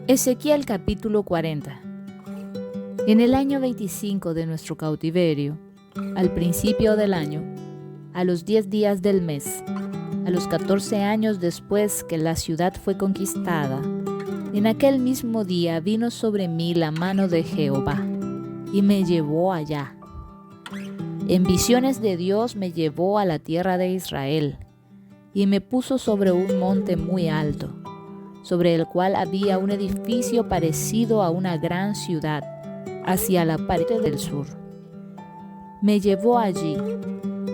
Ezequiel capítulo 40. En el año 25 de nuestro cautiverio, al principio del año, a los 10 días del mes, a los 14 años después que la ciudad fue conquistada, en aquel mismo día vino sobre mí la mano de Jehová, y me llevó allá. En visiones de Dios me llevó a la tierra de Israel, y me puso sobre un monte muy alto, sobre el cual había un edificio parecido a una gran ciudad, hacia la parte del sur. Me llevó allí,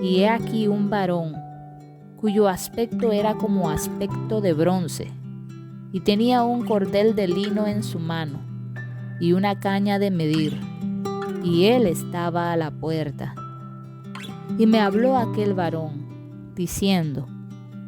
y he aquí un varón, cuyo aspecto era como aspecto de bronce, y tenía un cordel de lino en su mano, y una caña de medir, y él estaba a la puerta. Y me habló aquel varón, diciendo: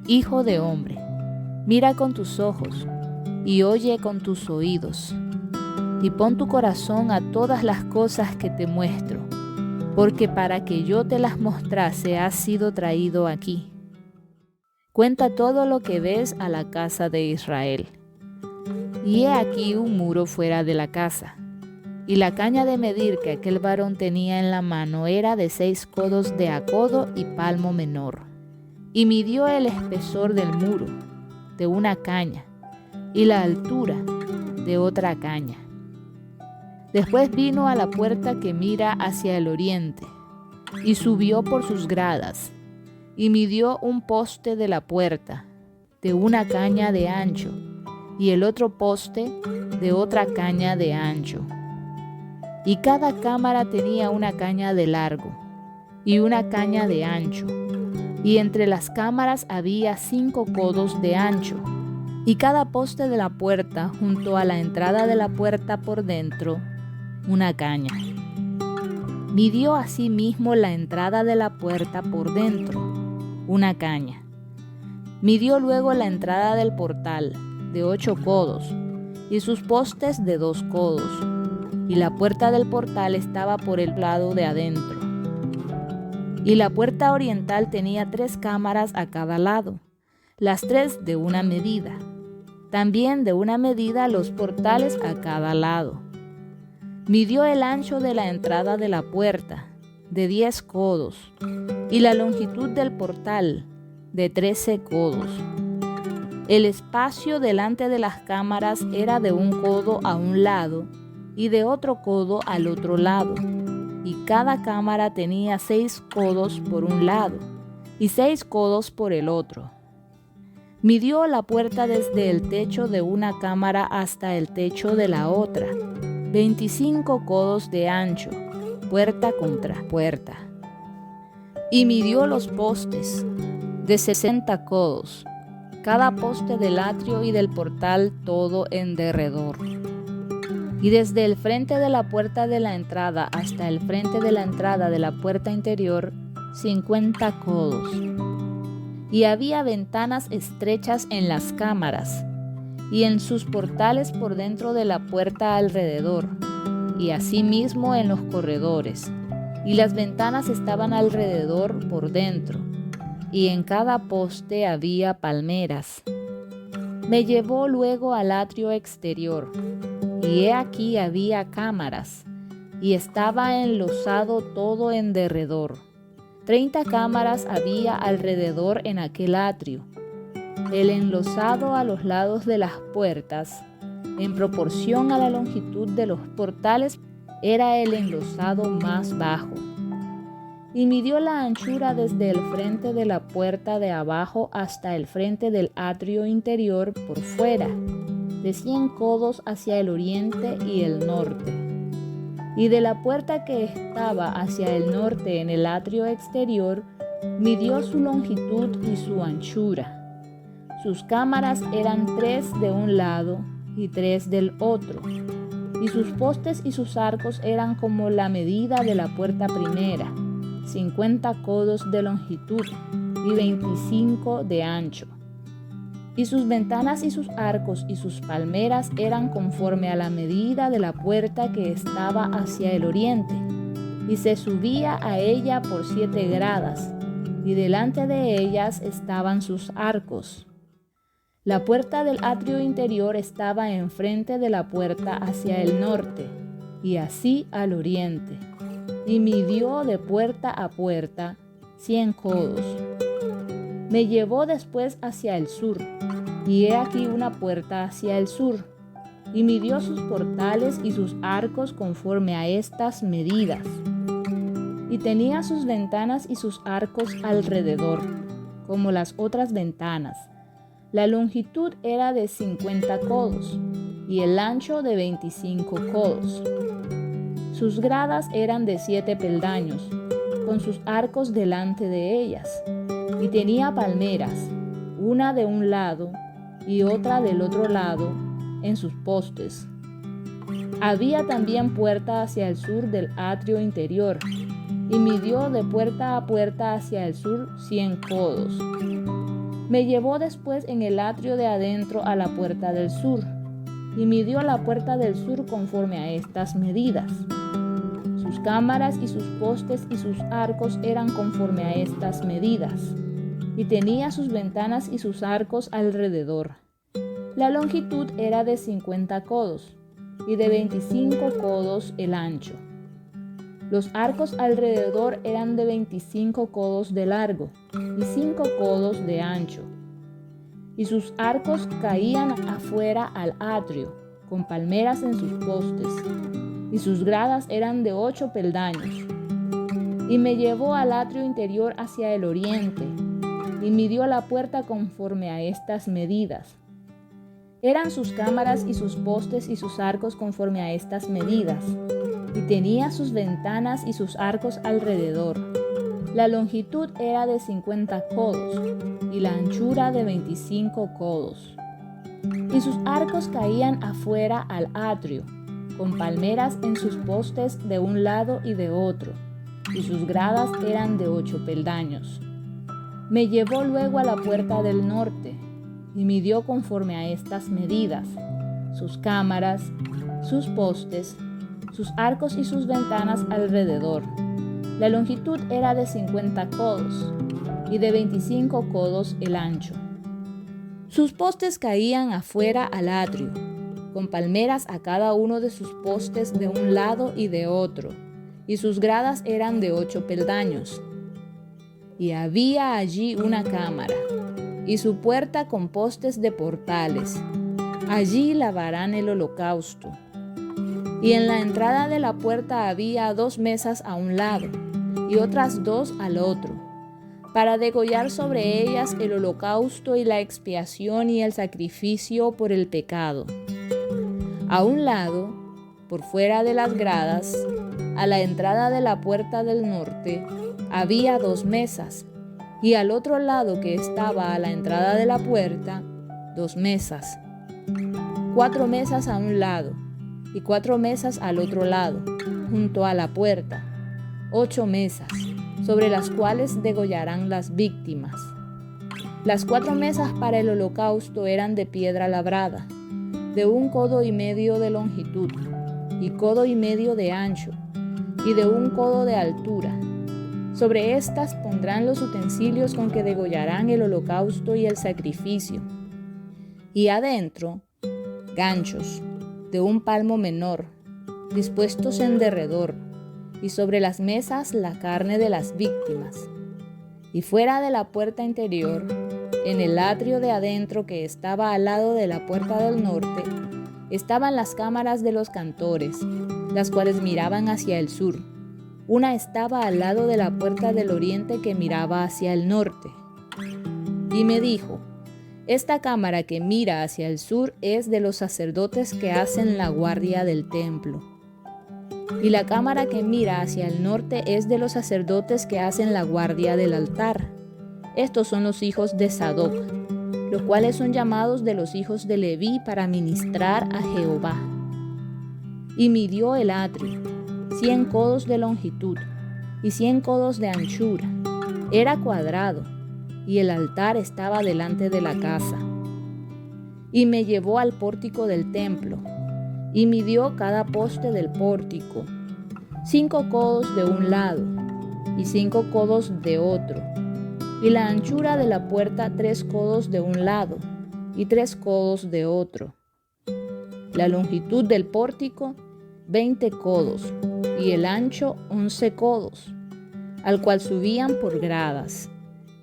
Hijo de hombre, mira con tus ojos, y oye con tus oídos, y pon tu corazón a todas las cosas que te muestro, porque para que yo te las mostrase has sido traído aquí. Cuenta todo lo que ves a la casa de Israel. Y he aquí un muro fuera de la casa, y la caña de medir que aquel varón tenía en la mano era de 6 codos de a codo y palmo menor. Y midió el espesor del muro, de una caña, y la altura de otra caña. Después vino a la puerta que mira hacia el oriente, y subió por sus gradas, y midió un poste de la puerta, de una caña de ancho, y el otro poste de otra caña de ancho. Y cada cámara tenía una caña de largo, y una caña de ancho, y entre las cámaras había 5 codos de ancho. Y cada poste de la puerta, junto a la entrada de la puerta por dentro, una caña. Midió asimismo la entrada de la puerta por dentro, una caña. Midió luego la entrada del portal, de 8 codos, y sus postes de 2 codos, y la puerta del portal estaba por el lado de adentro. Y la puerta oriental tenía 3 cámaras a cada lado, las 3 de una medida. También de una medida los portales a cada lado. Midió el ancho de la entrada de la puerta, de 10 codos, y la longitud del portal, de 13 codos. El espacio delante de las cámaras era de 1 codo a un lado, y de otro codo al otro lado, y cada cámara tenía 6 codos por un lado, y 6 codos por el otro. Midió la puerta desde el techo de una cámara hasta el techo de la otra, 25 codos de ancho, puerta contra puerta. Y midió los postes, de 60 codos, cada poste del atrio y del portal todo en derredor. Y desde el frente de la puerta de la entrada hasta el frente de la entrada de la puerta interior, 50 codos. Y había ventanas estrechas en las cámaras, y en sus portales por dentro de la puerta alrededor, y asimismo en los corredores, y las ventanas estaban alrededor por dentro, y en cada poste había palmeras. Me llevó luego al atrio exterior, y he aquí había cámaras, y estaba enlosado todo en derredor. 30 cámaras había alrededor en aquel atrio. El enlosado a los lados de las puertas, en proporción a la longitud de los portales, era el enlosado más bajo. Y midió la anchura desde el frente de la puerta de abajo hasta el frente del atrio interior por fuera, de 100 codos hacia el oriente y el norte. Y de la puerta que estaba hacia el norte en el atrio exterior, midió su longitud y su anchura. Sus cámaras eran 3 de un lado y 3 del otro, y sus postes y sus arcos eran como la medida de la puerta primera, 50 codos de longitud y 25 de ancho. Y sus ventanas y sus arcos y sus palmeras eran conforme a la medida de la puerta que estaba hacia el oriente, y se subía a ella por 7 gradas, y delante de ellas estaban sus arcos. La puerta del atrio interior estaba enfrente de la puerta hacia el norte, y así al oriente, y midió de puerta a puerta 100 codos. Me llevó después hacia el sur, y he aquí una puerta hacia el sur, y midió sus portales y sus arcos conforme a estas medidas. Y tenía sus ventanas y sus arcos alrededor, como las otras ventanas. La longitud era de 50 codos, y el ancho de 25 codos. Sus gradas eran de 7 peldaños, con sus arcos delante de ellas, y tenía palmeras, una de un lado y otra del otro lado, en sus postes. Había también puerta hacia el sur del atrio interior, y midió de puerta a puerta hacia el sur 100 codos. Me llevó después en el atrio de adentro a la puerta del sur, y midió la puerta del sur conforme a estas medidas. Sus cámaras y sus postes y sus arcos eran conforme a estas medidas, y tenía sus ventanas y sus arcos alrededor. La longitud era de 50 codos, y de 25 codos el ancho. Los arcos alrededor eran de 25 codos de largo y 5 codos de ancho. Y sus arcos caían afuera al atrio, con palmeras en sus postes, y sus gradas eran de 8 peldaños. Y me llevó al atrio interior hacia el oriente, y midió la puerta conforme a estas medidas. Eran sus cámaras y sus postes y sus arcos conforme a estas medidas, y tenía sus ventanas y sus arcos alrededor. La longitud era de 50 codos, y la anchura de 25 codos. Y sus arcos caían afuera al atrio, con palmeras en sus postes de un lado y de otro, y sus gradas eran de 8 peldaños. Me llevó luego a la puerta del norte, y midió conforme a estas medidas, sus cámaras, sus postes, sus arcos y sus ventanas alrededor. La longitud era de 50 codos, y de 25 codos el ancho. Sus postes caían afuera al atrio, con palmeras a cada uno de sus postes de un lado y de otro, y sus gradas eran de 8 peldaños. Y había allí una cámara, y su puerta con postes de portales. Allí lavarán el holocausto. Y en la entrada de la puerta había 2 mesas a un lado, y otras 2 al otro, para degollar sobre ellas el holocausto y la expiación y el sacrificio por el pecado. A un lado, por fuera de las gradas, a la entrada de la puerta del norte, había 2 mesas, y al otro lado que estaba a la entrada de la puerta, 2 mesas. 4 mesas a un lado, y 4 mesas al otro lado, junto a la puerta. 8 mesas, sobre las cuales degollarán las víctimas. Las 4 mesas para el holocausto eran de piedra labrada, de 1 codo y medio de longitud, y codo y medio de ancho, y de 1 codo de altura. Sobre estas pondrán los utensilios con que degollarán el holocausto y el sacrificio. Y adentro, ganchos, de 1 palmo menor, dispuestos en derredor, y sobre las mesas la carne de las víctimas. Y fuera de la puerta interior, en el atrio de adentro que estaba al lado de la puerta del norte, estaban las cámaras de los cantores, las cuales miraban hacia el sur. Una estaba al lado de la puerta del oriente que miraba hacia el norte. Y me dijo: esta cámara que mira hacia el sur es de los sacerdotes que hacen la guardia del templo. Y la cámara que mira hacia el norte es de los sacerdotes que hacen la guardia del altar. Estos son los hijos de Sadoc, los cuales son llamados de los hijos de Leví para ministrar a Jehová. Y midió el atrio, 100 codos de longitud y 100 codos de anchura. Era cuadrado, y el altar estaba delante de la casa. Y me llevó al pórtico del templo, y midió cada poste del pórtico, 5 codos de un lado, y 5 codos de otro, y la anchura de la puerta 3 codos de un lado, y 3 codos de otro. La longitud del pórtico, 20 codos, y el ancho, 11 codos, al cual subían por gradas,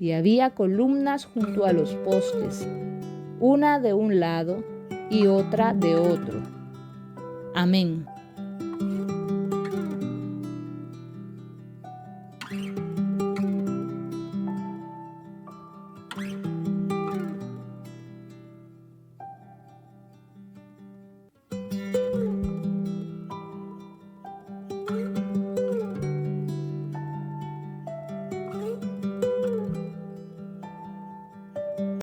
y había columnas junto a los postes, una de un lado y otra de otro. Amén.